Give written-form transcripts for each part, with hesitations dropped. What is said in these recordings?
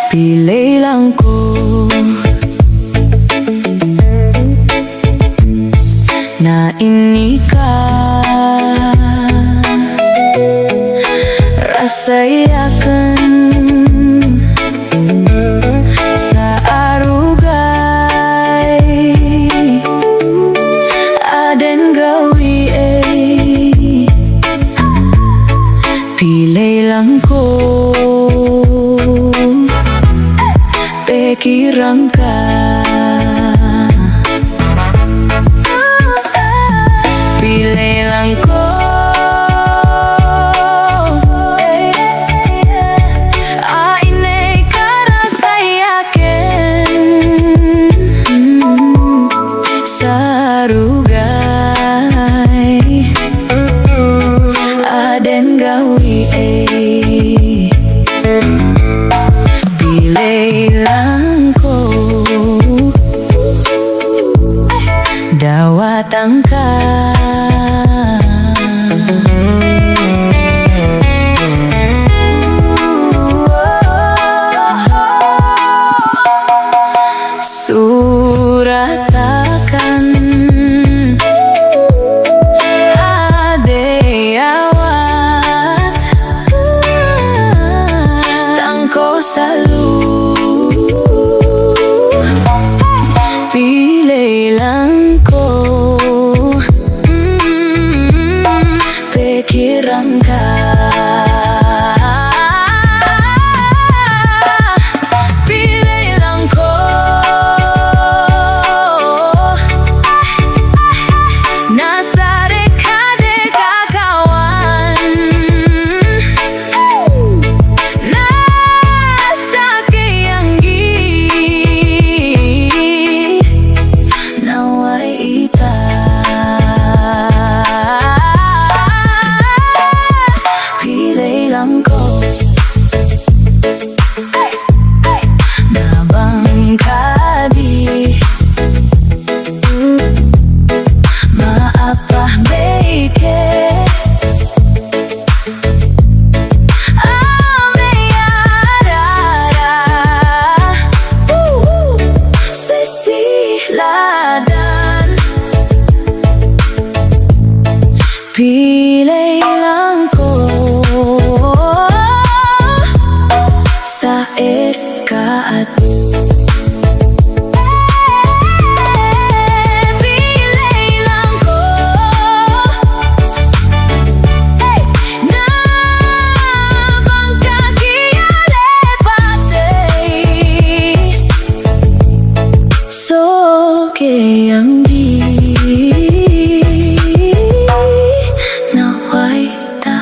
Pilih lang ko na ini ka rasayakan sa arugay aden gawi pilih lang ko pikiran ka pilih lang ko ainay karasayakin sa rugay aden gawi pilih lang ko dawatan ka suratakan adeyawat tangko salu pilih lang ko pikiran ka pilih lang ko nasa dekade kakawan nasa kayanggi naway ita pilih lang ko nabangkadi maapah beke ameyarara sesiladan pilih lang ko sa erkaat pilih lang ko na bangkakiyale patay so kayang di naway ta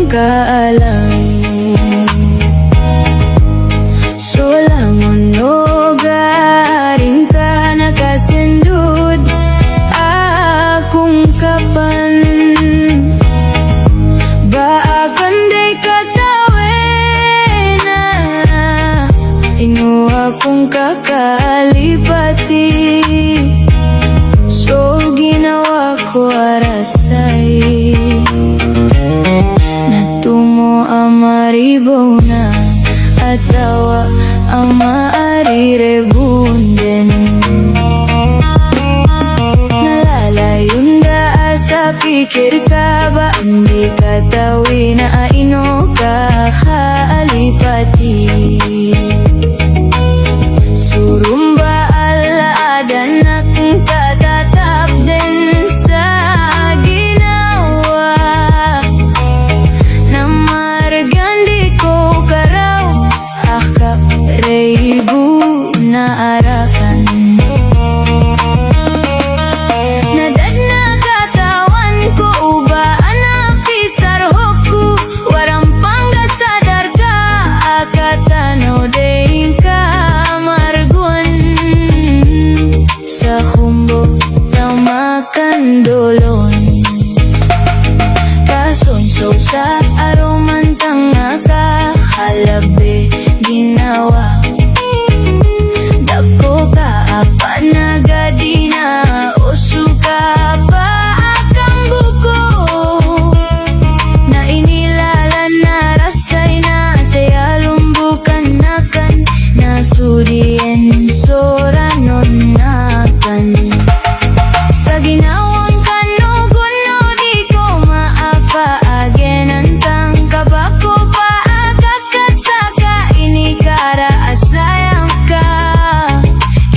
kaalang solangon no garing ka nakasindud akong kapan baakan day katawena ino akong kakalipati so ginawa ko arasay maribona at tawa ang maarirebunden. Nalalayon da sa pikir ka ba? Hindi ka tawi na aino ka kaalipati. Surumba alaadan akong katatap din sa ginawa na maragandi ko karaw akap reibu na arakan. Nadad na katawan ko uba anak pisarhok ko warang panggasadar ka akatanaw day ka margun sa humbo tamakan dolon kasonso sa aromantang nakakalabi ginawa dako ka apa nagadi na usuka pa akang buko na inilalan na rasay na tayalumbukan nakan na sudien soranon nakan sa ginawang kanugon no di ko maafa again antang kabako pa akakasaka ini kara asayang ka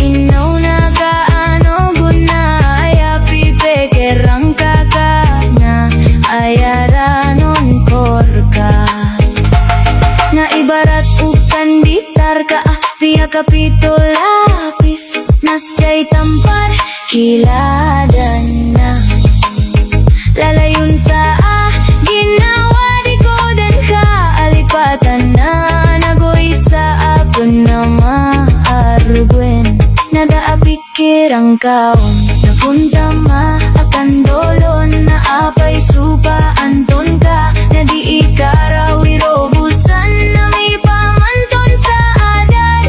inaw na ka ano guna ayapi pekerang kaka na ayaranon korka na ibarat ukan ditar ka tiya kapito lapis nasya'y tampar kiladan na lalayon sa ginawa di ko dan ka alipatan na nagoy sa apon na maargwen nadaapikir ang kaon napunta ma akan dolon na apay supa anton ka na di ikarawi robusan na may pamanton sa adar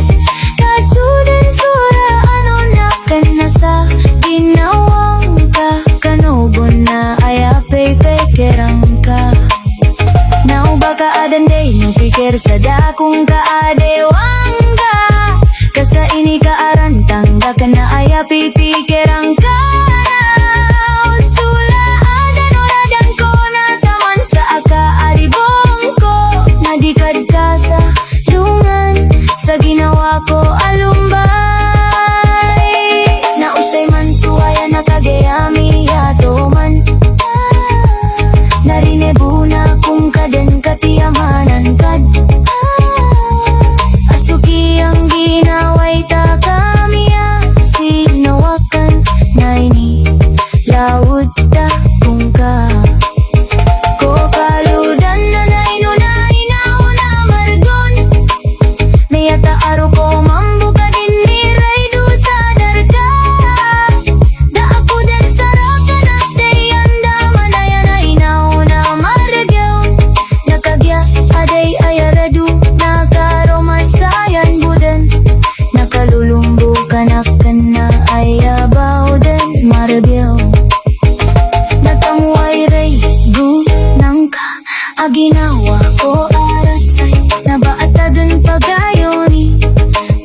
kasudan sura ano na kan nasa ginawang ka kanugon na ayapay pekerang ka now baka adan day no pikir sa dakong kaadewang ka kasa ini kaaran tangga ka na ayapi pikirang ka usula adan oradan ko na taman sa akaaribong ko nadikad ka sa lungan sa ginawa ko alumbay na usay man tuwaya nakagayami yatoman narinebu na kung kaden katiyamanan kad asuki ang ginaway ta kami sinawakan na ini lawud ta kung ka ko kaludan na naino na inaw na margon mayata aro ko mambuka din ni raydo sa darga da ako din sarakan at tayanda manaya na inaw na maragyaw nakagya aday ayaradu nakaromasayan budan nakalulumbukan akan na ayabaw din maragyaw natamuay ray gunang ka aginawa ko arasay nabaatadun pagayoni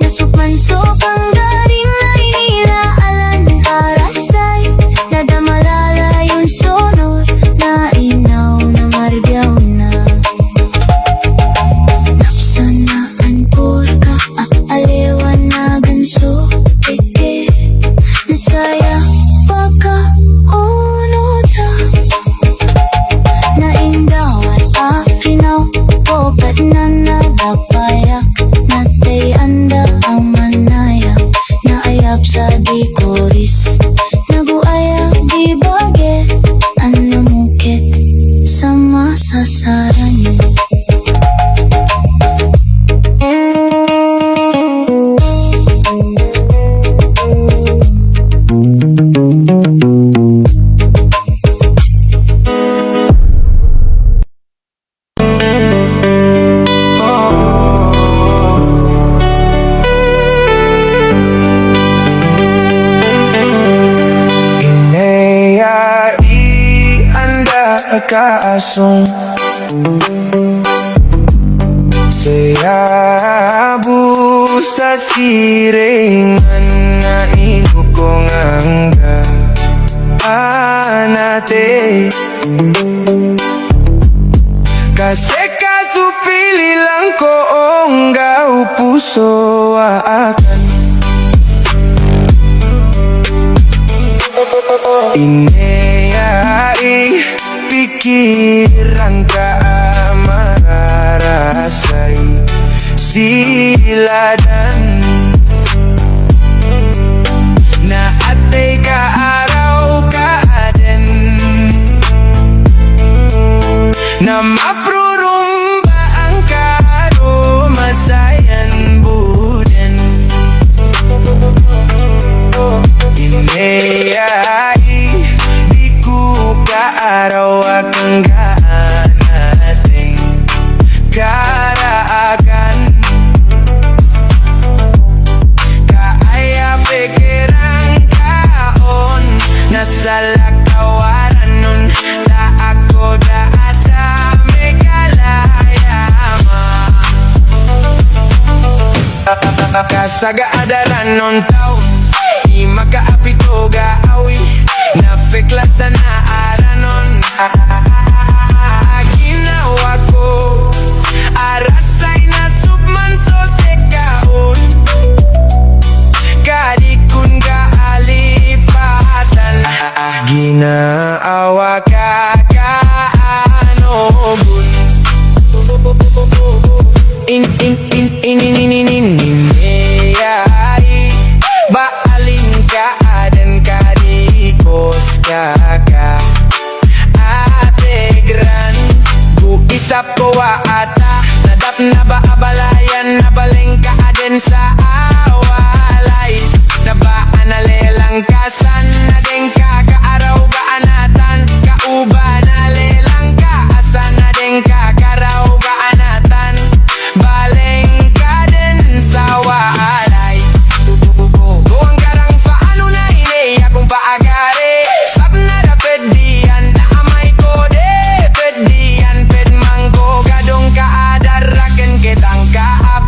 nasukman sokang garing ay nilaalan arasay nadamalala yung sonor na inaw na maragyaw na napsanaan porka alewan na ganso peke nasaya pagka unuta na indaw at akrinaw pokat na nagapayak natay anda ang manayak na ayap sa dikoris naguayak di bage ang namukit sa masasaran kaasong abu sa siringan nga inukong angga anate. Kasi kasupili lang ko ongga puso akan ineyai pikiran ka mararasay siladan na atay ka araw ka aden na maprurumba ang karo masayan buden ineyai di ku ka araw akang gaanating karaagan kaaya pikirang kaon nasa lakawaran nun ta ako daata may kalayama kasagaadaran nun taon di makaapito gaawi na fiklasan na aranon ginawa ko arasay na subman so sekaon kadikun kaalipatan ginaawa ka kaanogun ineyai baaling ka adan kadikos kaka ategran buisap ko ata nadap na ba abalayan na baling ka aden sa awalay na ba analelang kasan na den ka kaaraw ka anatan kauba na lelang ka asan na den ka karaw ka anatan baling ka den sa walay ang garang paano na inay akong paagari sab na da pedian na amay ko de pedian ped mangko gadong kaadaraken kitang kaap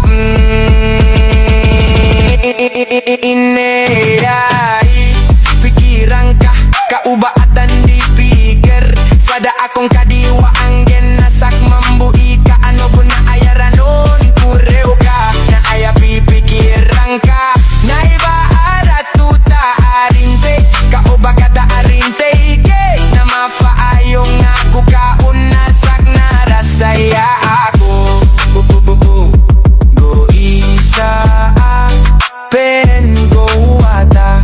ineyai pikirang ka kaubaatan di pikir sada akong kadiwa ang genasak mambui ka ano po na ayaranon kureo ka na aya pipikirang ka na iba aratuta arinte kauba kada arinte ike na mafaayong ako kaunasak na rasaya ako go isa pen go wata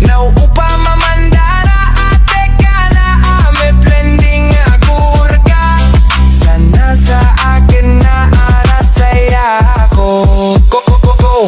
now upa mamandara ate ka na ame blending agurga sana sa akin na arasaya ako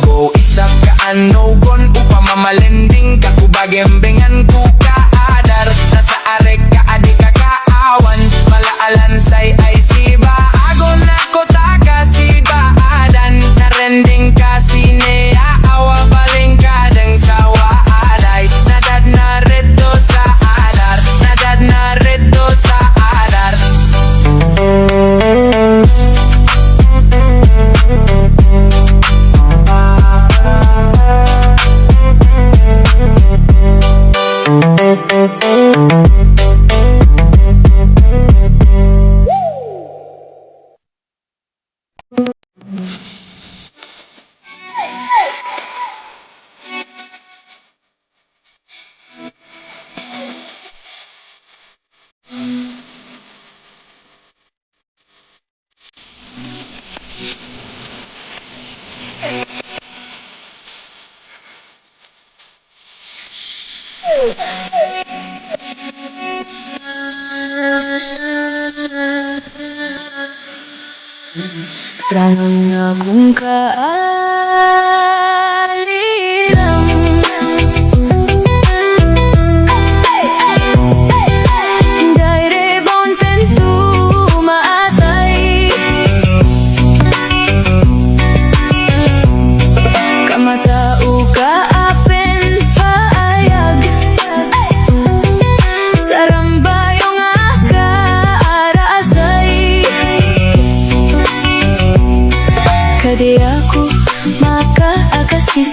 go isa ka anogon upa mamalending ka kubagembengan ku ka adar nasa arek ka adi ka kaawan malaalan say ay siba agon ako taka siba adan narending ka sinea awa baling ka deng sawa aday nadad na redo sa adar nadad na redo sa adar Pranong namong kaalilang Daire bon tentu maatay Kamatao ka apen paayag Sarambayong aka arasay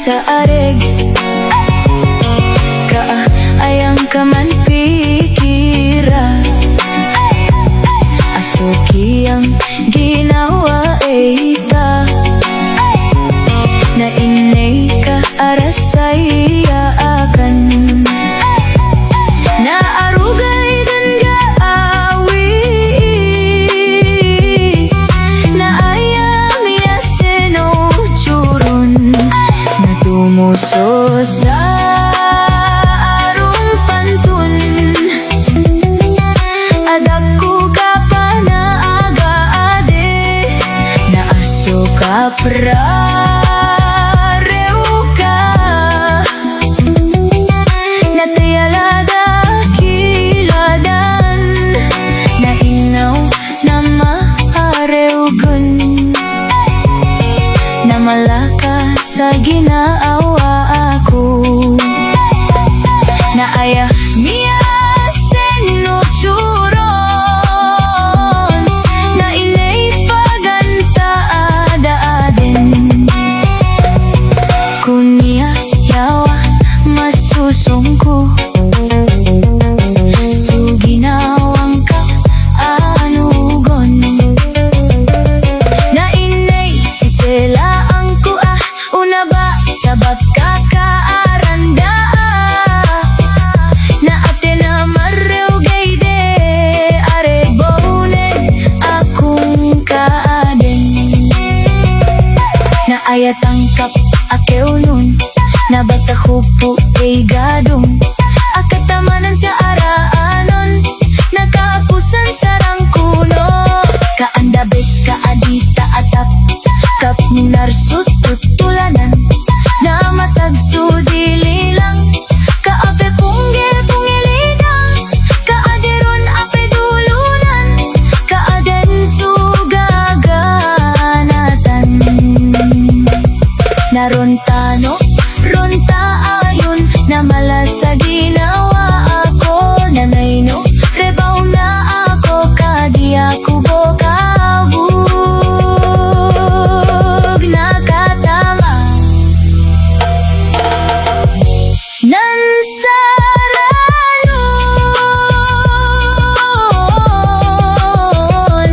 sa areg. Kaayang ka man pikira, asuki ang ginawa ka. Na inay ka arasaya akan. Na arugay dan gaawi, na ayam yasin o churun, na tumuso sa arong pantun. Adaku ka pa na aga-ade, na aso ka prareu ka. Na tayalada kiladan, na inaw na maareugun. Na malaka sa ginaawa ako, na aya miya seno churon, na inay paganta ada-aden. Kunya yawa masusungko, so ginawang ka anugon. Na inay sisela ang kua, una ba sabab kakaaranda. Na ate na marugay de arebone akong kaaden. Na ayatangkap akew nun, na basa hupo ay gadong. Akatamanan sa araanon, nakapusan sa rangkuno. Kaandabes ka adita atap, kap narsut tutulanan. Na matagsudili lang, kaape punggil pungilidang. Kaaderon ape dulunan, kaaden sugaganatan. Narontano, ronta ayon, na malasa ginawa ako. Nanayno, rebaw na ako, kadi ako bokabug. Nakatama nansaranon,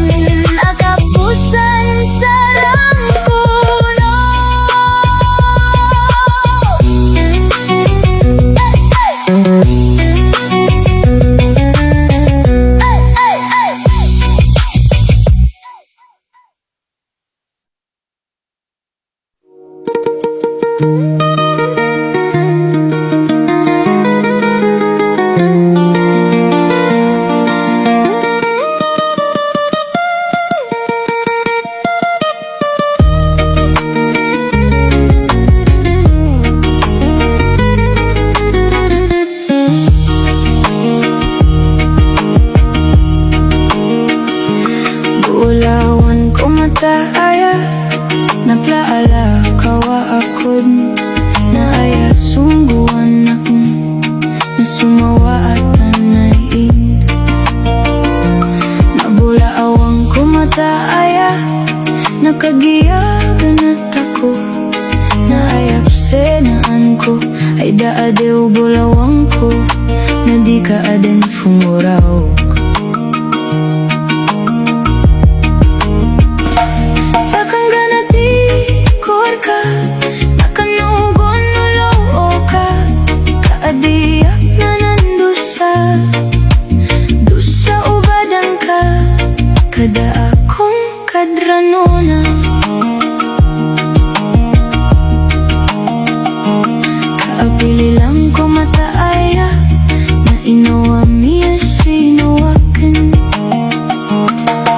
akapusan sa rangkuno. Bulawan ko mataaya, naplaala kawa akod. Na aya sungguhan ako, na sumawa at tanayin. Nabulaawang ko mataaya, nakagiyagan at ako. Na ayap senaan ko, ay daadew bulawang ko. Na di ka aden fumuraw. Kada akong kadranona, kaapili lang ko mataaya, na inawa miya sinawakan.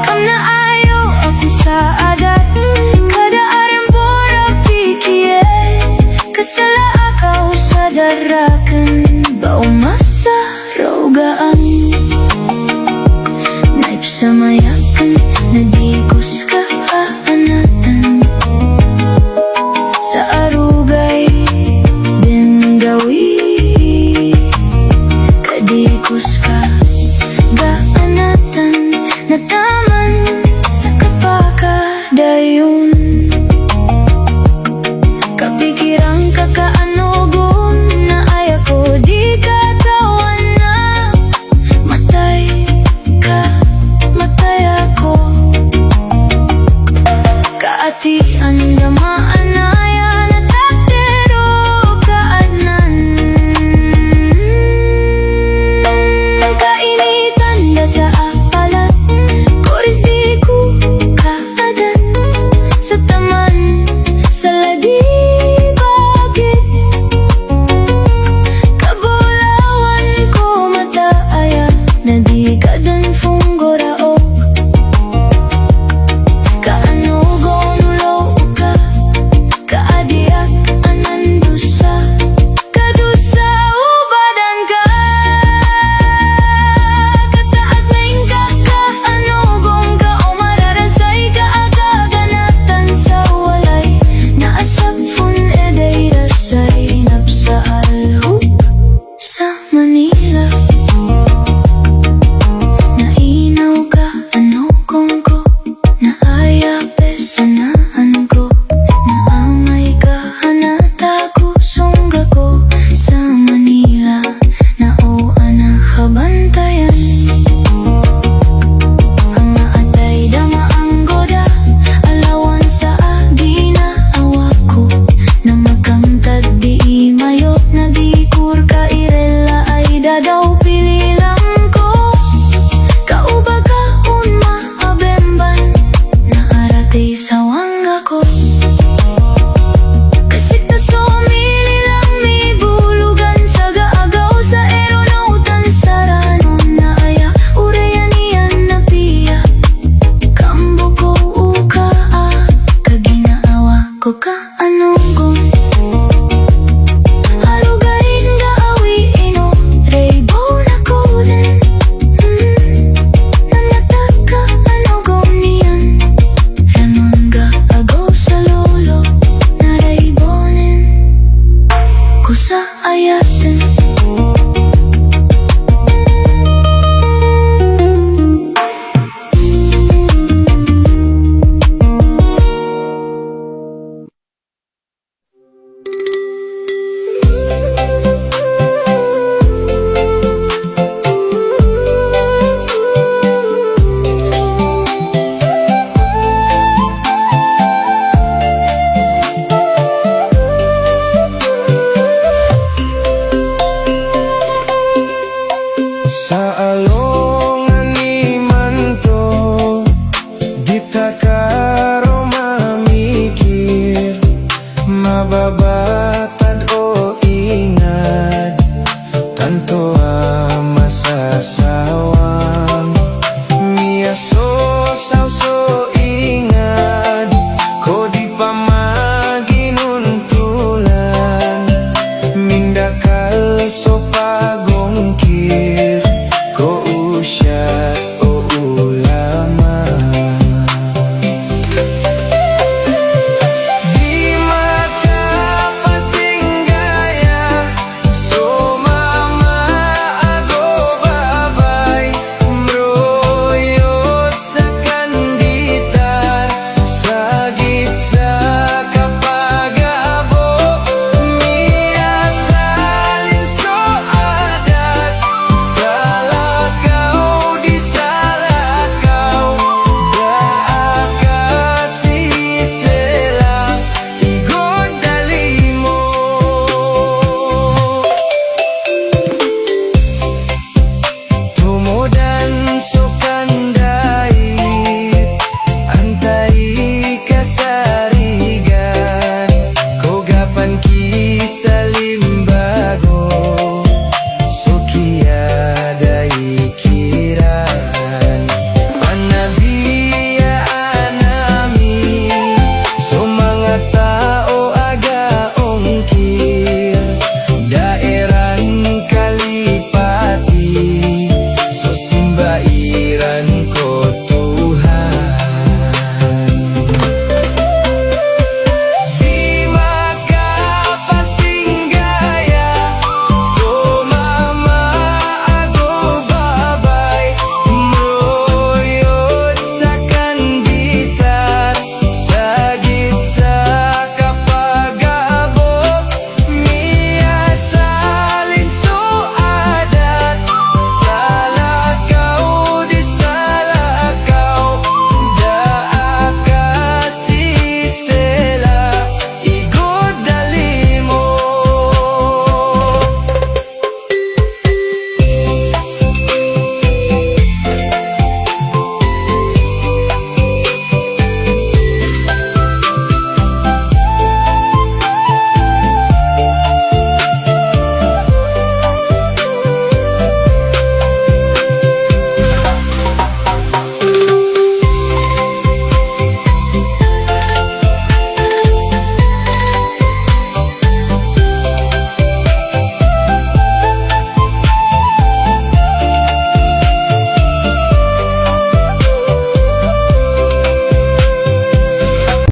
Kam na ayo ako sa adat, kada arimbora pikiye. Kasala akaw sa darakan, ba umasa rogaan. Naip sa mayakan, na di ko